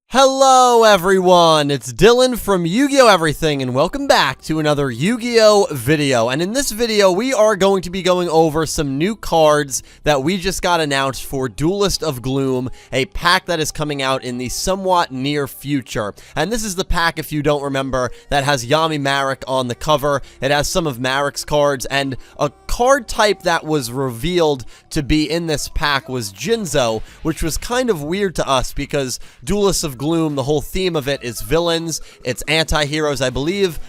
Hello everyone, it's Dylan from Yu-Gi-Oh! Everything, and welcome back to another Yu-Gi-Oh! Video. And in this video, we are going to be going over some new cards that we just got announced for Duelists of Gloom, a pack that is coming out in the somewhat near future. And this is the pack, if you don't remember, that has Yami Marek on the cover. It has some of Marek's cards, and a card type that was revealed to be in this pack was Jinzo, which was kind of weird to us because Duelists of Gloom, the whole theme of it is villains, it's anti-heroes. I believe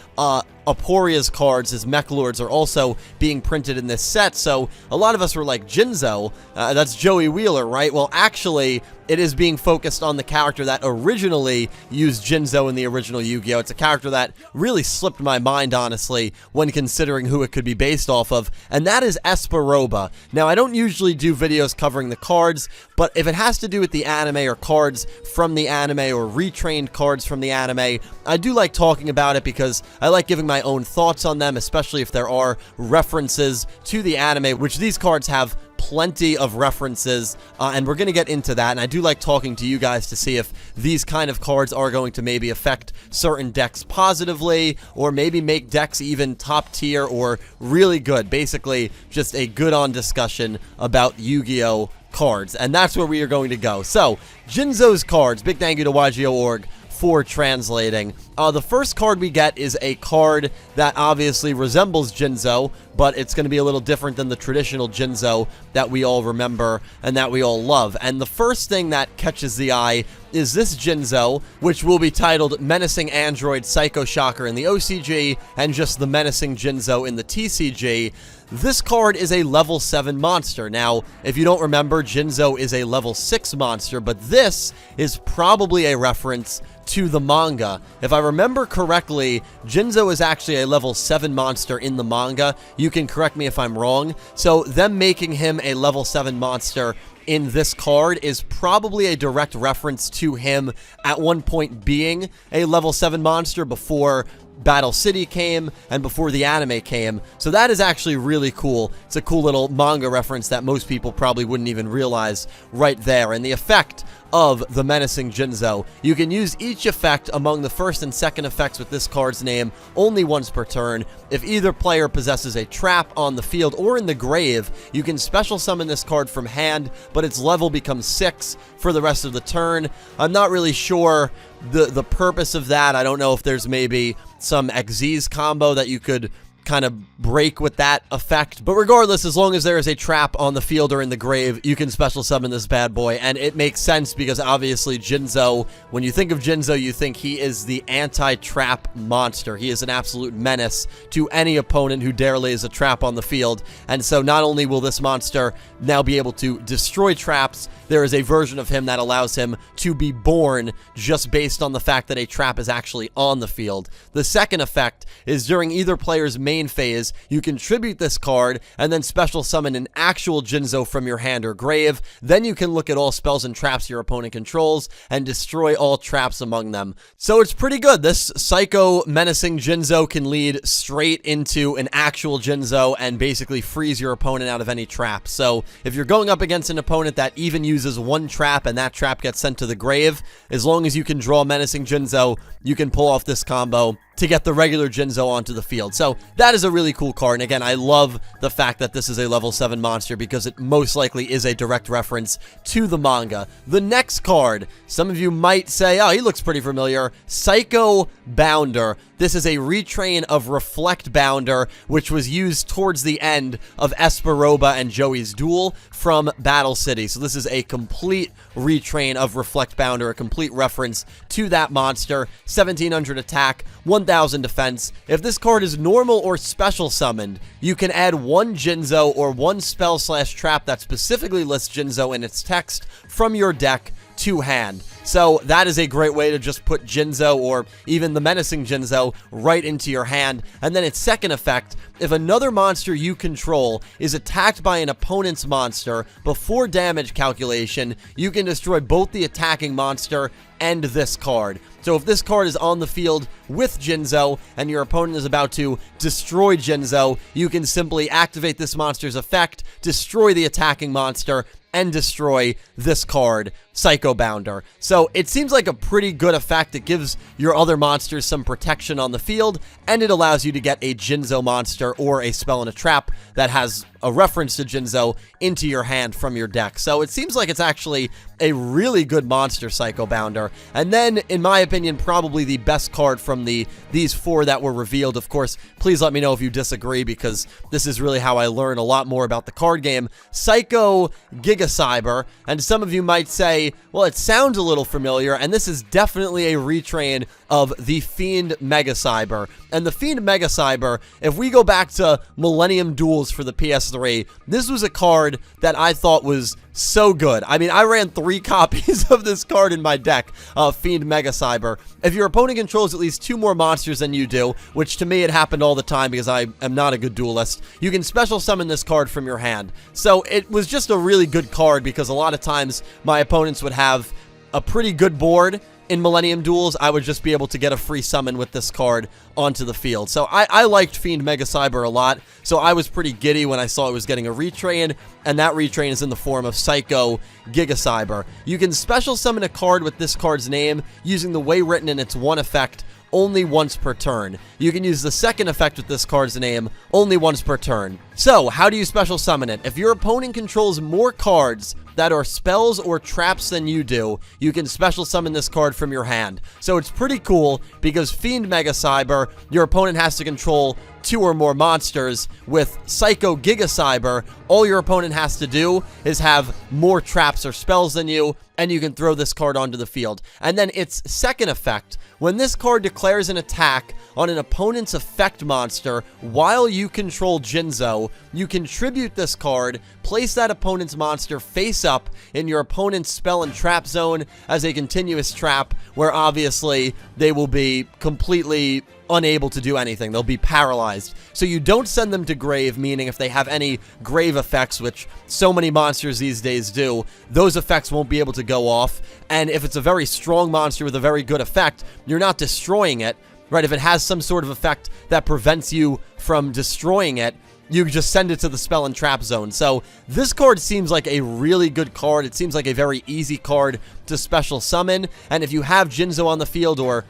Aporia's cards, his mech lords, are also being printed in this set, so a lot of us were like, Jinzo, that's Joey Wheeler, right? Well, actually, it is being focused on the character that originally used Jinzo in the original Yu-Gi-Oh! It's a character that really slipped my mind, honestly, when considering who it could be based off of, and that is Espa Roba. Now, I don't usually do videos covering the cards, but if it has to do with the anime or cards from the anime or retrained cards from the anime, I do like talking about it because I like giving my own thoughts on them, especially if there are references to the anime, which these cards have plenty of references, and we're going to get into that, and I do like talking to you guys to see if these kind of cards are going to maybe affect certain decks positively, or maybe make decks even top tier or really good. Basically, just a good-on discussion about Yu-Gi-Oh! Cards, and that's where we are going to go. So, Jinzo's cards, big thank you to YGO.org for translating. The first card we get is a card that obviously resembles Jinzo, but it's going to be a little different than the traditional Jinzo that we all remember and that we all love. And the first thing that catches the eye is this Jinzo, which will be titled Menacing Android Psycho Shocker in the OCG and just the Menacing Jinzo in the TCG. This card is a level 7 monster. Now, if you don't remember, Jinzo is a level 6 monster, but this is probably a reference to the manga. If I remember correctly, Jinzo is actually a level 7 monster in the manga. You can correct me if I'm wrong. So them making him a level 7 monster in this card is probably a direct reference to him at one point being a level 7 monster before Battle City came and before the anime came. So that is actually really cool. It's a cool little manga reference that most people probably wouldn't even realize right there. And the effect of the Menacing Jinzo, you can use each effect among the first and second effects with this card's name only once per turn. If either player possesses a trap on the field or in the grave, you can special summon this card from hand, but its level becomes 6 for the rest of the turn. I'm not really sure the purpose of that. I don't know if there's maybe some Xyz combo that you could kind of break with that effect, but regardless, as long as there is a trap on the field or in the grave, you can special summon this bad boy. And it makes sense because obviously Jinzo, when you think of Jinzo, you think he is the anti-trap monster. He is an absolute menace to any opponent who dare lays a trap on the field. And so not only will this monster now be able to destroy traps, there is a version of him that allows him to be born just based on the fact that a trap is actually on the field. The second effect is during either player's main phase, you can tribute this card and then special summon an actual Jinzo from your hand or grave. Then you can look at all spells and traps your opponent controls and destroy all traps among them. So it's pretty good. This Psycho Menacing Jinzo can lead straight into an actual Jinzo and basically freeze your opponent out of any trap. So if you're going up against an opponent that even uses one trap and that trap gets sent to the grave, as long as you can draw Menacing Jinzo, you can pull off this combo to get the regular Jinzo onto the field. So that is a really cool card. And again, I love the fact that this is a level 7 monster because it most likely is a direct reference to the manga. The next card, some of you might say, oh, he looks pretty familiar. Psycho Bounder. This is a retrain of Reflect Bounder, which was used towards the end of Espa Roba and Joey's duel from Battle City. So this is a complete retrain of Reflect Bounder, a complete reference to that monster. 1700 attack, 1000 defense. If this card is normal or special summoned, you can add one Jinzo or one spell/trap that specifically lists Jinzo in its text from your deck to hand. So that is a great way to just put Jinzo or even the Menacing Jinzo right into your hand. And then its second effect, if another monster you control is attacked by an opponent's monster before damage calculation, you can destroy both the attacking monster and this card. So if this card is on the field with Jinzo and your opponent is about to destroy Jinzo, you can simply activate this monster's effect, destroy the attacking monster, and destroy this card. Psycho Bounder. So it seems like a pretty good effect. It gives your other monsters some protection on the field, and it allows you to get a Jinzo monster or a spell in a trap that has a reference to Jinzo into your hand from your deck. So it seems like it's actually a really good monster, Psycho Bounder. And then, in my opinion, probably the best card from these 4 that were revealed. Of course, please let me know if you disagree, because this is really how I learn a lot more about the card game. Psycho GIGACYBER, and some of you might say, well, it sounds a little familiar, and this is definitely a retrain of the Fiend MEGACYBER. And the Fiend MEGACYBER, if we go back to Millennium Duels for the PS3, this was a card that I thought was so good. I mean, I ran 3 copies of this card in my deck, Fiend MEGACYBER. If your opponent controls at least 2 more monsters than you do, which to me it happened all the time because I am not a good duelist, you can special summon this card from your hand. So it was just a really good card, because a lot of times my opponents would have a pretty good board. In Millennium Duels, I would just be able to get a free summon with this card onto the field. So I liked Fiend MEGACYBER a lot, so I was pretty giddy when I saw it was getting a retrain, and that retrain is in the form of Psycho GIGACYBER. You can special summon a card with this card's name using the way written in its 1 effect only once per turn. You can use the 2nd effect with this card's name only once per turn. So, how do you special summon it? If your opponent controls more cards that are spells or traps than you do, you can special summon this card from your hand. So it's pretty cool, because Fiend MEGACYBER, your opponent has to control 2 or more monsters. With Psycho GIGACYBER, all your opponent has to do is have more traps or spells than you, and you can throw this card onto the field. And then its 2nd effect, when this card declares an attack on an opponent's effect monster while you control Jinzo, you contribute this card, place that opponent's monster face up in your opponent's spell and trap zone as a continuous trap, where obviously they will be completely unable to do anything. They'll be paralyzed. So you don't send them to grave, meaning if they have any grave effects, which so many monsters these days do, those effects won't be able to go off. And if it's a very strong monster with a very good effect, you're not destroying it, right? If it has some sort of effect that prevents you from destroying it, you just send it to the spell and trap zone. So this card seems like a really good card. It seems like a very easy card to special summon. And if you have Jinzo on the field, or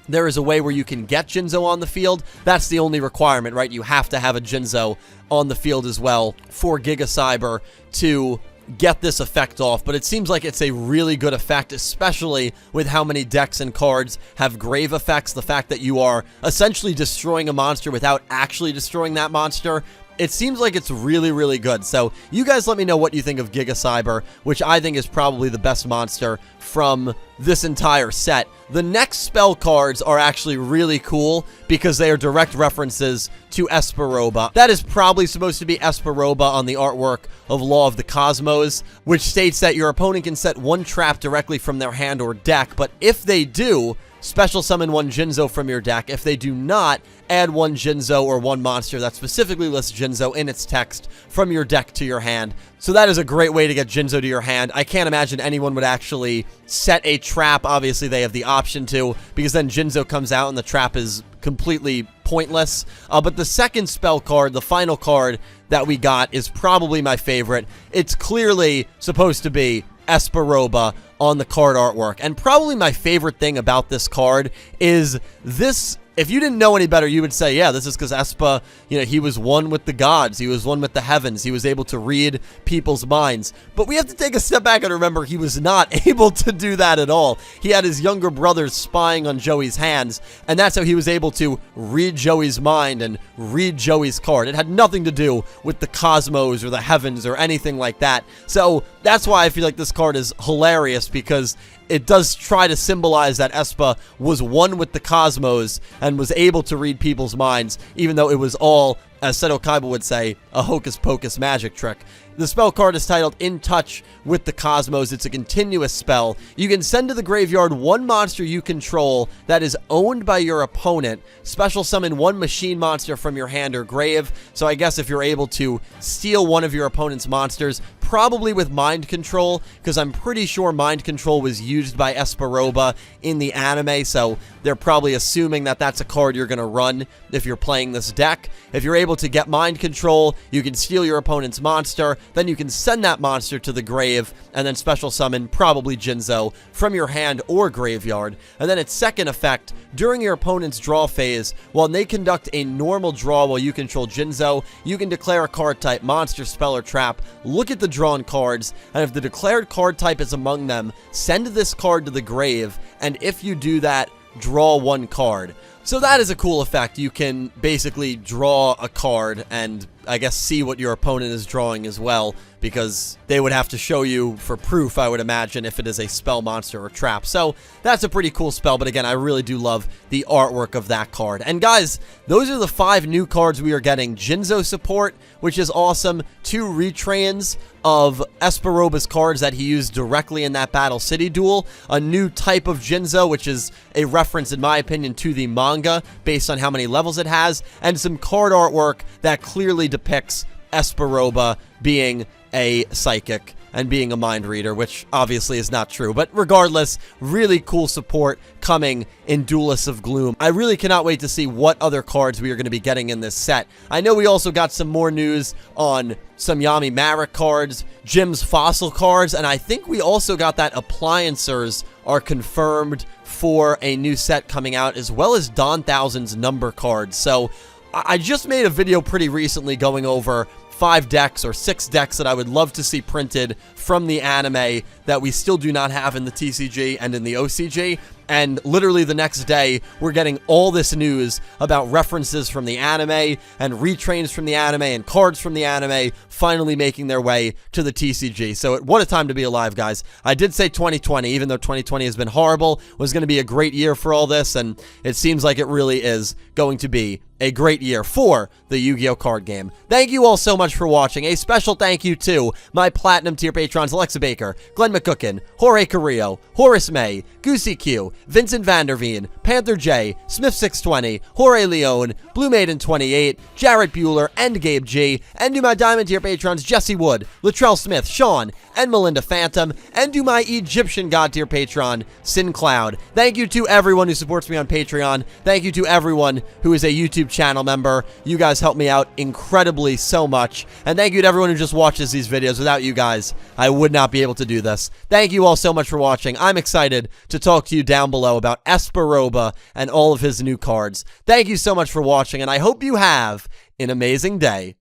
there is a way where you can get Jinzo on the field, that's the only requirement, right? You have to have a Jinzo on the field as well for GIGACYBER to get this effect off. But it seems like it's a really good effect, especially with how many decks and cards have grave effects. The fact that you are essentially destroying a monster without actually destroying that monster, it seems like it's really, really good. So you guys let me know what you think of GIGACYBER, which I think is probably the best monster from this entire set. The next spell cards are actually really cool because they are direct references to Espa Roba. That is probably supposed to be Espa Roba on the artwork of Law of the Cosmos, which states that your opponent can set 1 trap directly from their hand or deck, but if they do, special summon 1 Jinzo from your deck. If they do not, add 1 Jinzo or 1 monster that specifically lists Jinzo in its text from your deck to your hand. So that is a great way to get Jinzo to your hand. I can't imagine anyone would actually set a trap. Obviously, they have the option to, because then Jinzo comes out and the trap is completely pointless. But the second spell card, the final card that we got, is probably my favorite. It's clearly supposed to be Espa Roba on the card artwork. And probably my favorite thing about this card is this. If you didn't know any better, you would say, yeah, this is because Espa, he was one with the gods. He was one with the heavens. He was able to read people's minds. But we have to take a step back and remember he was not able to do that at all. He had his younger brothers spying on Joey's hands, and that's how he was able to read Joey's mind and read Joey's card. It had nothing to do with the cosmos or the heavens or anything like that. So that's why I feel like this card is hilarious, because it does try to symbolize that Espa was one with the cosmos and was able to read people's minds, even though it was all, as Seto Kaiba would say, a hocus-pocus magic trick. The spell card is titled In Touch with the Cosmos. It's a continuous spell. You can send to the graveyard 1 monster you control that is owned by your opponent. Special summon 1 machine monster from your hand or grave. So I guess if you're able to steal one of your opponent's monsters, probably with Mind Control, because I'm pretty sure Mind Control was used by Espa Roba in the anime, so they're probably assuming that that's a card you're going to run if you're playing this deck. If you're able to get Mind Control, you can steal your opponent's monster, then you can send that monster to the grave, and then special summon, probably Jinzo, from your hand or graveyard. And then its second effect, during your opponent's draw phase, while they conduct a normal draw while you control Jinzo, you can declare a card type, monster, spell, or trap, look at the drawn cards, and if the declared card type is among them, send this card to the grave, and if you do that, draw one card. So that is a cool effect. You can basically draw a card and I guess see what your opponent is drawing as well, because they would have to show you for proof, I would imagine, if it is a spell, monster, or trap. So that's a pretty cool spell, but again, I really do love the artwork of that card. And guys, those are the 5 new cards we are getting. Jinzo support, which is awesome. 2 retrains of Espa Roba's cards that he used directly in that Battle City duel. A new type of Jinzo, which is a reference, in my opinion, to the manga based on how many levels it has. And some card artwork that clearly depicts Espa Roba being a psychic and being a mind reader, which obviously is not true. But regardless, really cool support coming in Duelists of Gloom. I really cannot wait to see what other cards we are going to be getting in this set. I know we also got some more news on some Yami Marik cards, Jim's Fossil cards, and I think we also got that Appliancers are confirmed for a new set coming out, as well as Dawn Thousand's number cards. So I just made a video pretty recently going over 5 decks or 6 decks that I would love to see printed from the anime that we still do not have in the TCG and in the OCG. And literally the next day, we're getting all this news about references from the anime and retrains from the anime and cards from the anime finally making their way to the TCG. So what a time to be alive, guys. I did say 2020, even though 2020 has been horrible, was going to be a great year for all this, and it seems like it really is going to be a great year for the Yu-Gi-Oh! Card game. Thank you all so much for watching. A special thank you to my Platinum tier patrons Alexa Baker, Glen McGookin, Jorge Carrillo, Horace Maye, Goosey Q, Vincent Van Der Veen, Panther J, Smith620, Jorge Leon, Blue Maiden 28, Jarrett Buller, and Gabe G, and to my Diamond tier patrons Jesse Wood, Latrell Smith, Sean, and Melinda Phantom, and to my Egyptian God tier patron Syn Cloud. Thank you to everyone who supports me on Patreon. Thank you to everyone who is a YouTube channel member. You guys help me out incredibly so much. And thank you to everyone who just watches these videos. Without you guys, I would not be able to do this. Thank you all so much for watching. I'm excited to talk to you down below about Espa Roba and all of his new cards. Thank you so much for watching, and I hope you have an amazing day.